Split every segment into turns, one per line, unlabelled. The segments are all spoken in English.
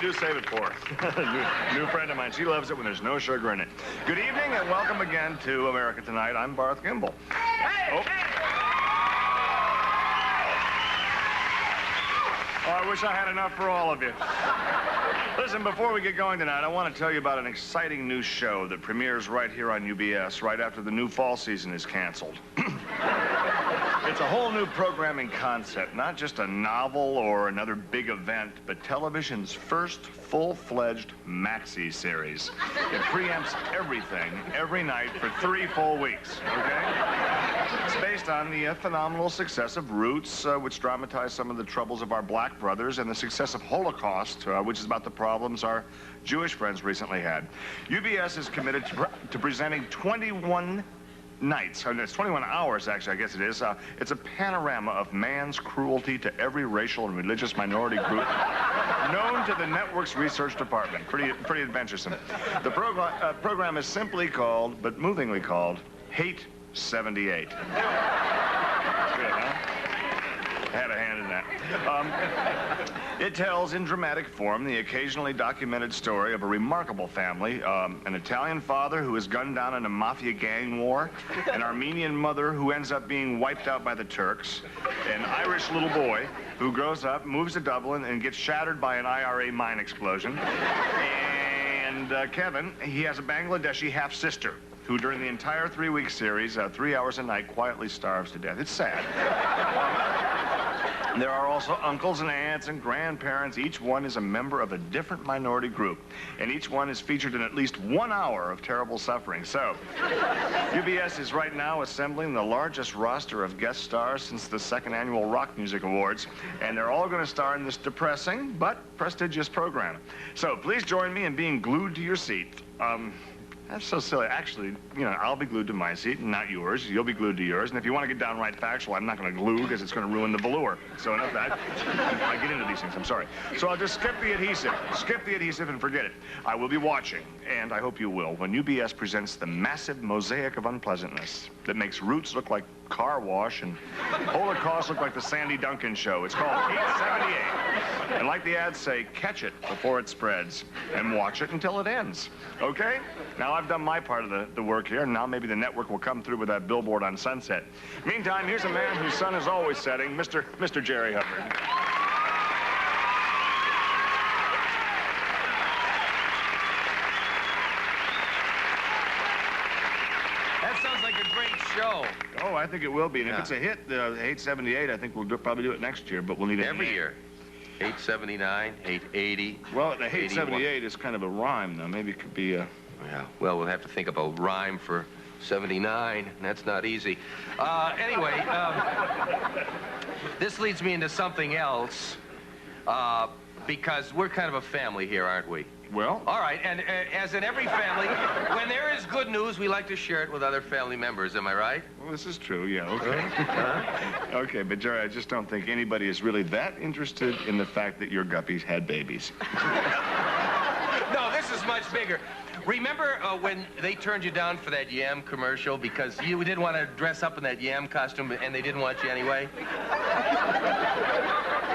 do save it for her. new friend of mine. She loves it when there's no sugar in it. Good evening and welcome again to America Tonight. I'm Barth Gimbel.
Hey!
Oh.
Hey!
Oh, I wish I had enough for all of you. Listen, before we get going tonight, I want to tell you about an exciting new show that premieres right here on UBS right after the new fall season is canceled. It's a whole new programming concept, not just a novel or another big event, but television's first full-fledged maxi series. It preempts everything, every night for 3 full weeks, okay? It's based on the phenomenal success of Roots, which dramatized some of the troubles of our black brothers, and the success of Holocaust, which is about the problems our Jewish friends recently had. UBS is committed to presenting 21 nights, it's 21 hours actually, I guess it is. It's a panorama of man's cruelty to every racial and religious minority group known to the network's research department. Pretty adventuresome. The program is simply called, but movingly called, Hate 78. Good, huh? Had a hand in that. It tells in dramatic form the occasionally documented story of a remarkable family, an Italian father who is gunned down in a mafia gang war, an Armenian mother who ends up being wiped out by the Turks, an Irish little boy who grows up, moves to Dublin, and gets shattered by an IRA mine explosion, and Kevin, he has a Bangladeshi half-sister who during the entire 3-week series, 3 hours a night, quietly starves to death. It's sad. There are also uncles and aunts and grandparents. Each one is a member of a different minority group, and each one is featured in at least 1 hour of terrible suffering. So, UBS is right now assembling the largest roster of guest stars since the 2nd annual Rock Music Awards, and they're all going to star in this depressing but prestigious program. So, please join me in being glued to your seat. That's so silly. Actually, you know, I'll be glued to my seat and not yours. You'll be glued to yours. And if you want to get downright factual, I'm not going to glue because it's going to ruin the velour. So enough of that. I get into these things. I'm sorry. So I'll just skip the adhesive. Skip the adhesive and forget it. I will be watching, and I hope you will, when UBS presents the massive mosaic of unpleasantness that makes Roots look like Car Wash and Holocaust look like the Sandy Duncan Show. It's called 878. And like the ads say, catch it before it spreads and watch it until it ends. Okay? Now I've done my part of the work here, and now maybe the network will come through with that billboard on Sunset. Meantime, here's a man whose sun is always setting, Mr. Jerry Hubbard.
That sounds like a great show.
Oh, I think it will be. And if it's a hit, the 878, I think we'll probably do it next year, but we'll need it
every year. 879, 880.
Well, the 878 is kind of a rhyme, though. Maybe it could be a...
Yeah, well, we'll have to think of a rhyme for 79. That's not easy. Anyway, this leads me into something else, because we're kind of a family here, aren't we?
Well?
All right, and as in every family, when there is good news, we like to share it with other family members. Am I right?
Well, this is true, yeah, okay. Okay, but Jerry, I just don't think anybody is really that interested in the fact that your guppies had babies.
No, this is much bigger. Remember when they turned you down for that yam commercial because you didn't want to dress up in that yam costume and they didn't want you anyway?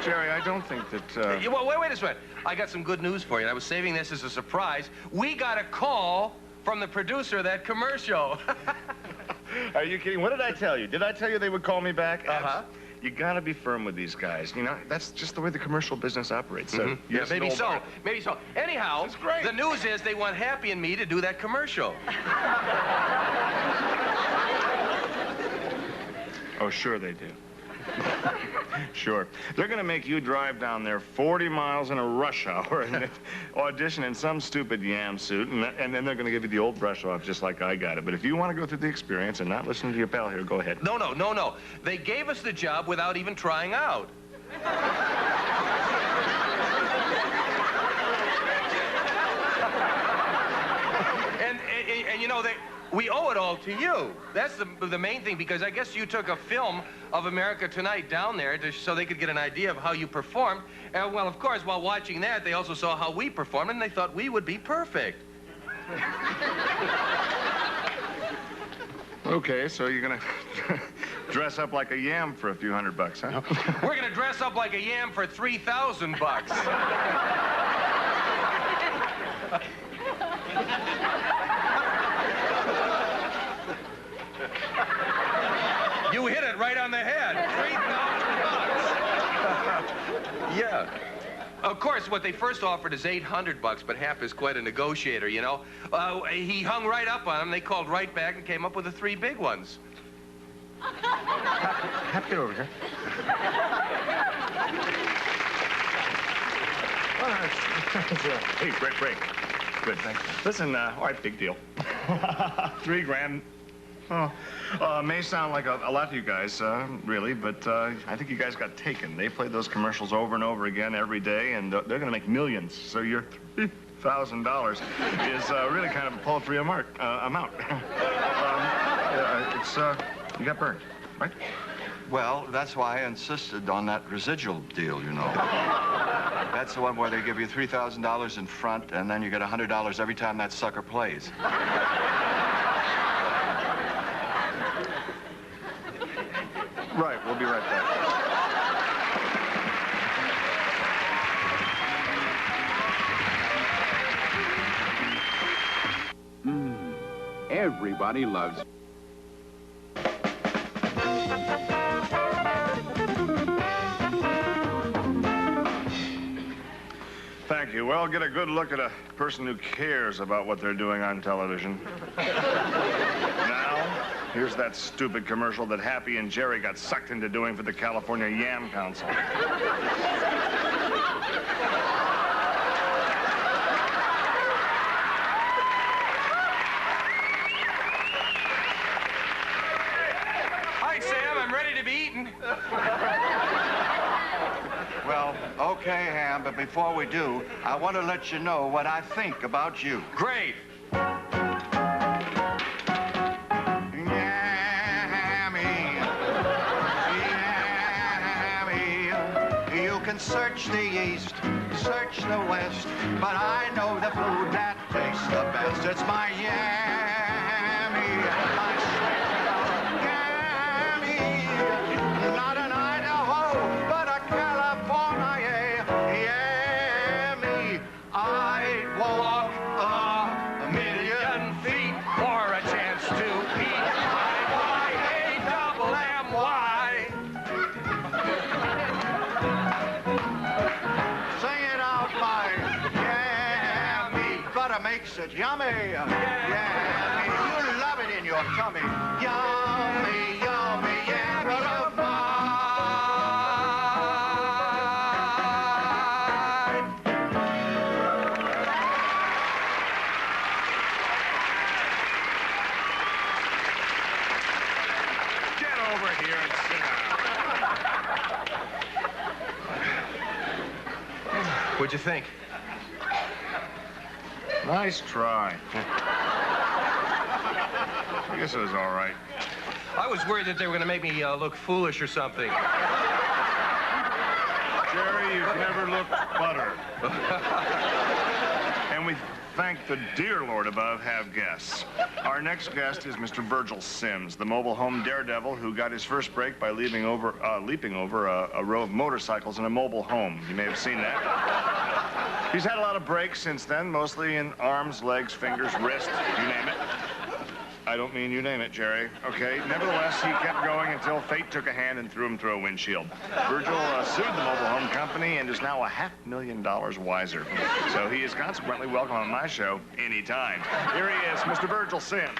Jerry, I don't think that...
Well, wait a second. I got some good news for you. I was saving this as a surprise. We got a call from the producer of that commercial.
Are you kidding? What did I tell you? Did I tell you they would call me back?
Uh-huh.
You gotta be firm with these guys. You know, that's just the way the commercial business operates. So
Yeah, maybe so. Maybe so. Anyhow,
this is great.
The news is they want Happy and me to do that commercial.
Oh, sure they do. Sure. They're going to make you drive down there 40 miles in a rush hour and audition in some stupid yam suit, and then they're going to give you the old brush off just like I got it. But if you want to go through the experience and not listen to your pal here, go ahead.
No. They gave us the job without even trying out. And you know, we owe it all to you. That's the main thing, because I guess you took a film of America Tonight down there so they could get an idea of how you performed. And, well, of course, while watching that, they also saw how we performed, and they thought we would be perfect.
Okay, so you're going to dress up like a yam for a few $100, huh?
We're going to dress up like a yam for $3,000. You hit it right on the head. $3,000. Yeah. Of course, what they first offered is $800, but Hap is quite a negotiator, you know. He hung right up on them. They called right back and came up with the 3 big ones.
Hap, get over here. Hey, break. Good, thanks. Listen, all right, big deal. $3 grand. Oh, may sound like a lot to you guys, really, but I think you guys got taken. They played those commercials over and over again every day, and they're going to make millions. So your $3,000 is really kind of a paltry amount. You got burned, right?
Well, that's why I insisted on that residual deal, you know. That's the one where they give you $3,000 in front, and then you get $100 every time that sucker plays.
Right, we'll be right back.
Everybody loves.
Thank you. Well, get a good look at a person who cares about what they're doing on television. Now, here's that stupid commercial that Happy and Jerry got sucked into doing for the California Yam Council.
Hi, Sam. I'm ready to be eaten.
Well, okay, Ham, but before we do, I want to let you know what I think about you.
Great.
You can search the east, search the west, but I know the food that tastes the best. It's my yammy, my yammy. Not an Idaho, but a California yammy. I'd walk a million feet
For a chance to eat Y-A-double-M-Y.
Sing it out, my yammy. Butter makes it yummy. Yammy. You love it in your tummy. Yummy, yummy, yammy.
Get over here and sit down.
What'd you think?
Nice try. I guess it was all right.
I was worried that they were going to make me look foolish or something.
Jerry, you've never looked butter. And we thank the dear Lord above have guests. Our next guest is Mr. Virgil Sims, the mobile home daredevil who got his first break by leaping over a row of motorcycles in a mobile home. You may have seen that. He's had a lot of breaks since then, mostly in arms, legs, fingers, wrists, you name it. I don't mean you name it, Jerry, okay? Nevertheless, he kept going until fate took a hand and threw him through a windshield. Virgil sued the mobile home company and is now $500,000 wiser. So he is consequently welcome on my show anytime. Here he is, Mr. Virgil Sims.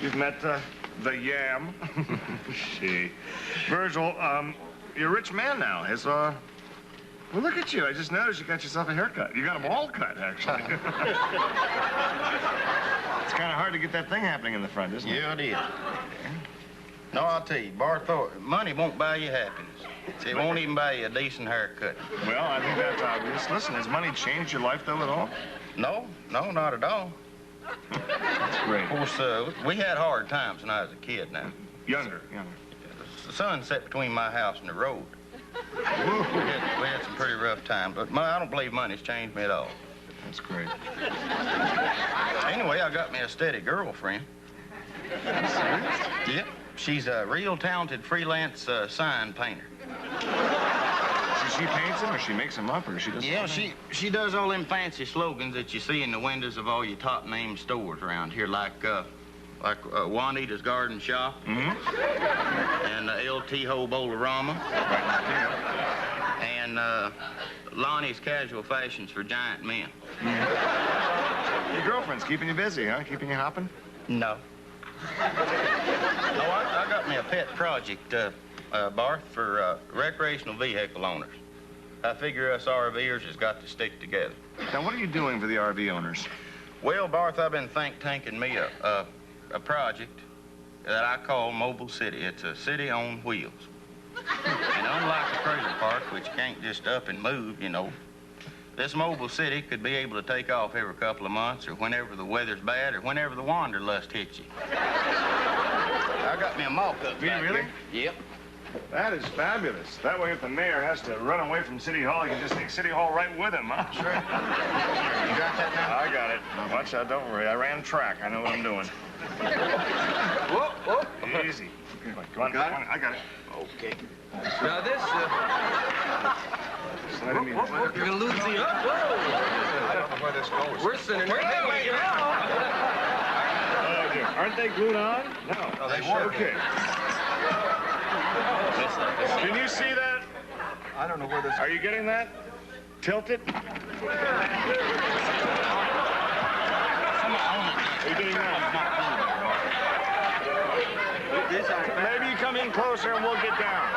You've met the yam. She. Virgil, you're a rich man now. Well, look at you. I just noticed you got yourself a haircut. You got them all cut, actually. It's kind of hard to get that thing happening in the front, isn't it?
Yeah, it is. No, I'll tell you, Barth, money won't buy you happiness. It won't even buy you a decent haircut.
Well, I think that's obvious. Listen, has money changed your life, though, at all?
No, not at all.
That's great.
Of course, we had hard times when I was a kid now.
Younger.
The sun set between my house and the road. We had some pretty rough times, but I don't believe money's changed me at all.
That's great.
Anyway, I got me a steady girlfriend. Yep. She's a real talented freelance sign painter.
She paints them, or she makes them up, or she does.
Yeah, she does all them fancy slogans that you see in the windows of all your top name stores around here, like Juanita's Garden Shop, and El Tijo Bolarama, and Lonnie's Casual Fashions for Giant Men.
Your girlfriend's keeping you busy, huh? Keeping you hopping?
No. No, I got me a pet project, Barth, for recreational vehicle owners. I figure us RVers has got to stick together.
Now, what are you doing for the RV owners?
Well, Barth, I've been think-tanking me a project that I call Mobile City. It's a city on wheels. And unlike a trailer park, which can't just up and move, you know, this Mobile City could be able to take off every couple of months, or whenever the weather's bad, or whenever the wanderlust hits you. I got me a mock-up.
Really?
Yep.
That is fabulous. That way, if the mayor has to run away from City Hall, he can just take City Hall right with him, huh?
Sure. You got that now?
I got it. Watch out, don't worry. I ran track. I know what I'm doing.
Whoop, whoop.
Easy. Come on,
Got it?
I got it.
Okay.
Now this,
Slide him in.
you're gonna lose the, whoa.
I don't know where this goes.
We're sitting here. Wait,
Oh, dear. Aren't they glued on? No.
No, they were.
Okay. Can you see that?
I don't know where this.
Are you getting that? Tilt it. Are you getting that? Maybe you come in closer and we'll get down.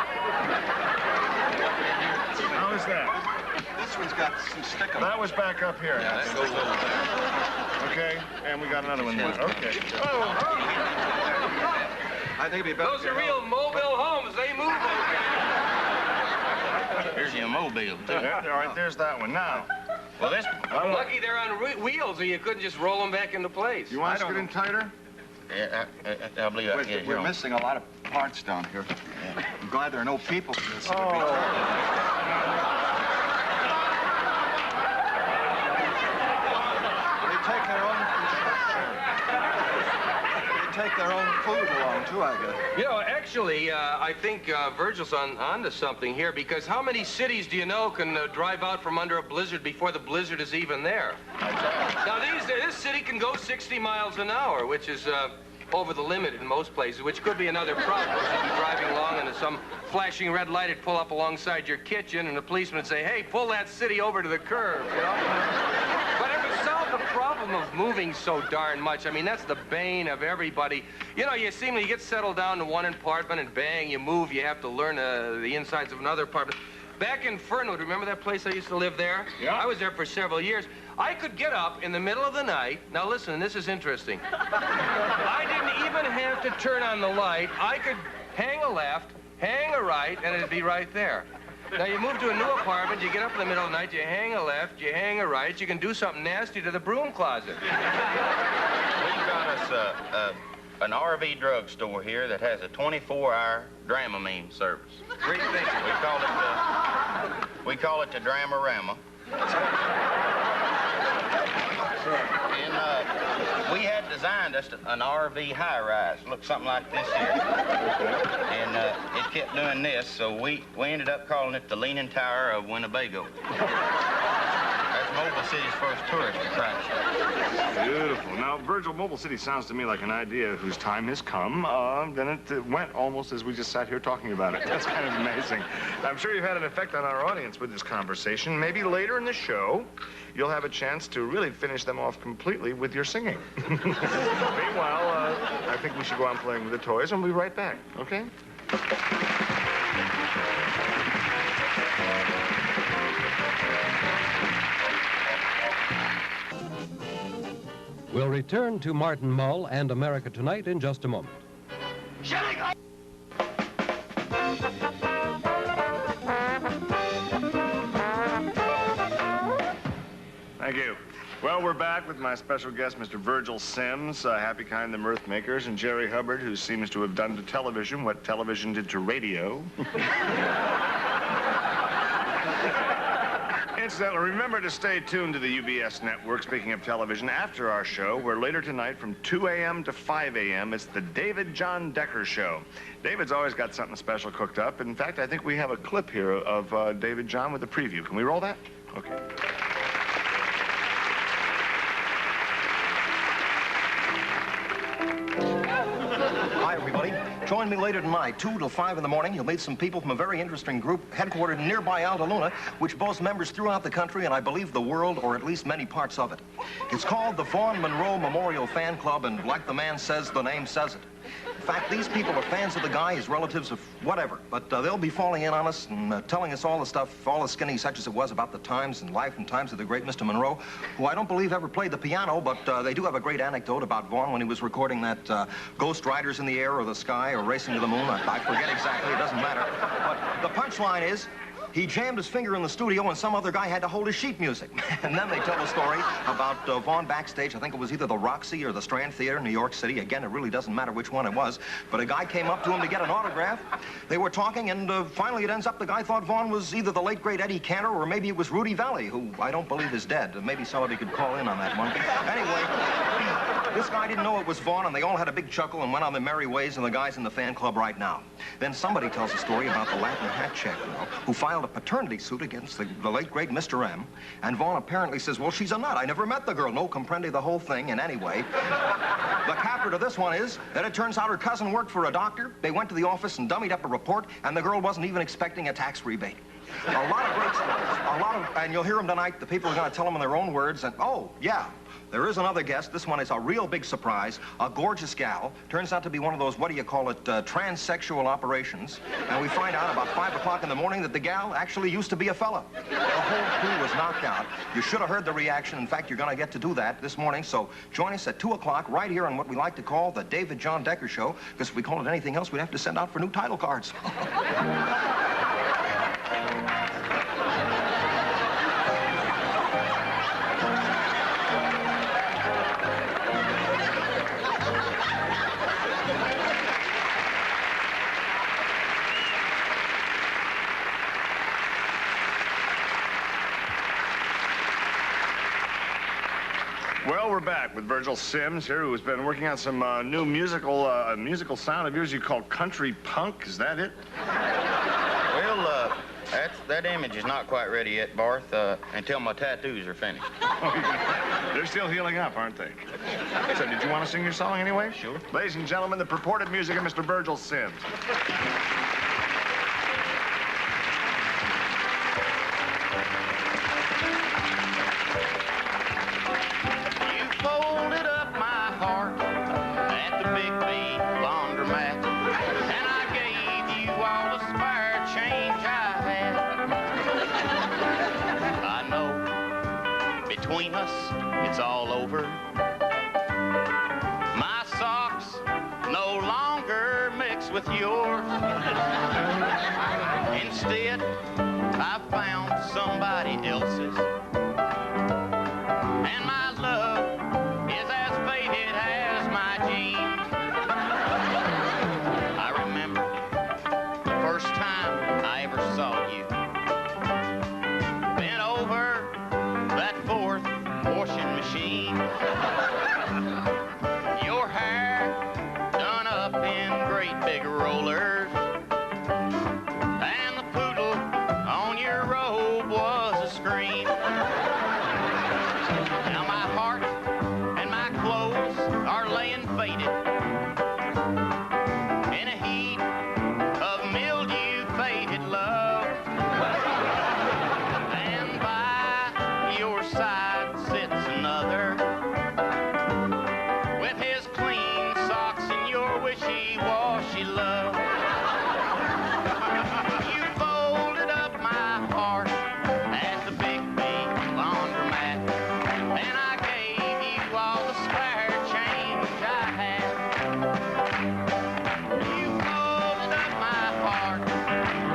How is that?
This one's got some stick on it.
That was back up here.
Yeah, that goes over there.
Okay, and we got another one there. Okay.
I think it'd be better.
Those are real mobile homes. They move okay.
Here's your mobile, too.
Yeah, all right, there's that one. Now,
Well, this...
Lucky they're on wheels, or you couldn't just roll them back into place.
you want us to get in tighter?
Yeah, I believe I can get it here.
We're missing a lot of parts down here. I'm glad there are no people in this. They take their own food along, too, I guess.
You know, actually, I think Virgil's onto something here, because how many cities do you know can drive out from under a blizzard before the blizzard is even there? Now, this city can go 60 miles an hour, which is over the limit in most places, which could be another problem. You'd be driving along and some flashing red light would pull up alongside your kitchen, and the policeman would say, hey, pull that city over to the curb, you know? But it would solve the problem of moving so darn much. I mean, that's the bane of everybody. You know, you seem to get settled down to one apartment and bang, you move, you have to learn the insides of another apartment. Back in Fernwood, remember that place I used to live there?
Yeah.
I was there for several years. I could get up in the middle of the night. Now listen, this is interesting. I didn't even have to turn on the light. I could hang a left, hang a right, and it'd be right there. Now you move to a new apartment, you get up in the middle of the night, you hang a left, you hang a right, you can do something nasty to the broom closet.
We've got us an RV drugstore here that has a 24-hour Dramamine service.
Great thing.
We call it the Dramarama. And we had designed us an RV high-rise, look something like this here. And it kept doing this, so we ended up calling it the Leaning Tower of Winnebago. That's Mobile City's first tourist attraction.
Beautiful. Now, Virgil, Mobile City sounds to me like an idea whose time has come. Then it went almost as we just sat here talking about it. That's kind of amazing. I'm sure you've had an effect on our audience with this conversation. Maybe later in the show, you'll have a chance to really finish them off completely with your singing. Meanwhile, I think we should go on playing with the toys, and we'll be right back, okay?
We'll return to Martin Mull and America Tonight in just a moment.
Thank you. Well, we're back with my special guest, Mr. Virgil Sims, Happy Kind, the Mirth Makers, and Jerry Hubbard, who seems to have done to television what television did to radio. Incidentally, remember to stay tuned to the UBS network, speaking of television, after our show, where later tonight from 2 a.m. to 5 a.m., it's the David John Decker Show. David's always got something special cooked up. In fact, I think we have a clip here of David John with a preview. Can we roll that? Okay.
Hi, everybody. Join me later tonight, 2 till 5 in the morning. You'll meet some people from a very interesting group headquartered in nearby Altaluna, which boasts members throughout the country and I believe the world, or at least many parts of it. It's called the Vaughn Monroe Memorial Fan Club, and like the man says, the name says it. In fact, these people are fans of the guy, his relatives, of whatever. But they'll be falling in on us and telling us all the stuff, all the skinny such as it was about the times and life and times of the great Mr. Monroe, who I don't believe ever played the piano, but they do have a great anecdote about Vaughn when he was recording that Ghost Riders in the Air or the Sky or Racing to the Moon. I forget exactly, it doesn't matter. But the punchline is, he jammed his finger in the studio and some other guy had to hold his sheet music. And then they tell a story about Vaughn backstage. I think it was either the Roxy or the Strand Theater in New York City. Again, it really doesn't matter which one it was. But a guy came up to him to get an autograph. They were talking, and finally it ends up the guy thought Vaughn was either the late, great Eddie Cantor or maybe it was Rudy Valley, who I don't believe is dead. Maybe somebody could call in on that one. Anyway, this guy didn't know it was Vaughn, and they all had a big chuckle and went on their merry ways, and the guy's in the fan club right now. Then somebody tells a story about the Latin hat check girl who filed a paternity suit against the late, great Mr. M. And Vaughn apparently says, well, she's a nut. I never met the girl. No, comprende the whole thing. And anyway, the capper to this one is that it turns out her cousin worked for a doctor. They went to the office and dummied up a report, and the girl wasn't even expecting a tax rebate. A lot of great stuff. And you'll hear them tonight. The people are going to tell them in their own words. And, oh, yeah. There is another guest. This one is a real big surprise. A gorgeous gal. Turns out to be one of those, what do you call it, transsexual operations. And we find out about 5 o'clock in the morning that the gal actually used to be a fella. The whole crew was knocked out. You should have heard the reaction. In fact, you're going to get to do that this morning. So join us at 2 o'clock right here on what we like to call the David John Decker Show. Because if we called it anything else, we'd have to send out for new title cards.
Well, we're back with Virgil Sims here, who has been working on some new musical sound of yours you call country punk. Is that it?
Well, that image is not quite ready yet, Barth, until my tattoos are finished.
They're still healing up, aren't they? So, did you want to sing your song anyway?
Sure.
Ladies and gentlemen, the purported music of Mr. Virgil Sims.
Between us, it's all over. My socks no longer mix with yours. Instead, I found somebody else's. And my love is as faded as my jeans. I remember the first time I ever saw you. Bent over that fourth washing machine. Your hair done up in great big rollers. And the poodle on your robe was a scream. Now my heart and my clothes are laying faded in a heat of mildew faded love. And by your side sits another with his clean socks and your wishy-washy love. You folded up my heart at the big laundromat, and I gave you all the spare change I had. You folded up my heart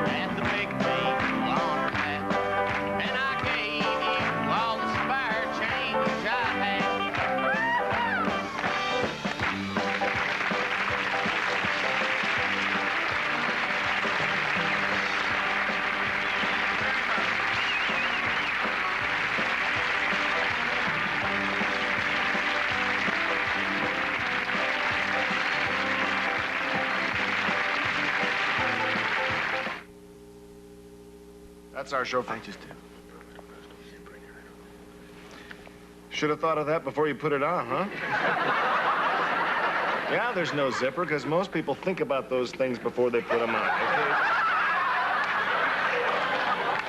at the big laundromat, and I gave you all the spare change I had.
That's our show.
I just did.
Should have thought of that before you put it on, huh? Yeah, there's no zipper, because most people think about those things before they put them on.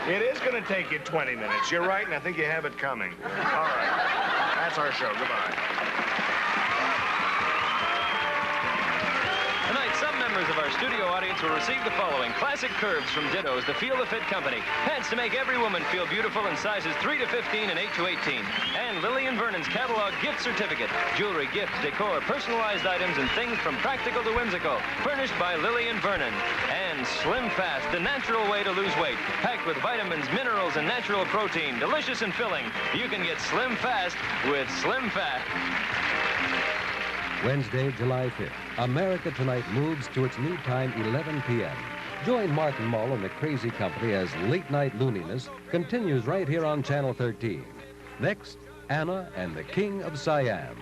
It is going to take you 20 minutes. You're right, and I think you have it coming. All right. That's our show. Goodbye.
Tonight, some members of our studio audience will receive the following: classic curves from Ditto's, the Feel the Fit Company, pants to make every woman feel beautiful in sizes 3 to 15 and 8 to 18, and Lillian Vernon's catalog gift certificate, jewelry, gifts, decor, personalized items, and things from practical to whimsical, furnished by Lillian Vernon. And Slim Fast, the natural way to lose weight, packed with vitamins, minerals, and natural protein, delicious and filling. You can get Slim Fast with Slim Fast.
Wednesday, July 5th, America Tonight moves to its new time, 11 p.m. Join Martin Mull and the Crazy Company as Late Night Looniness continues right here on Channel 13. Next, Anna and the King of Siam.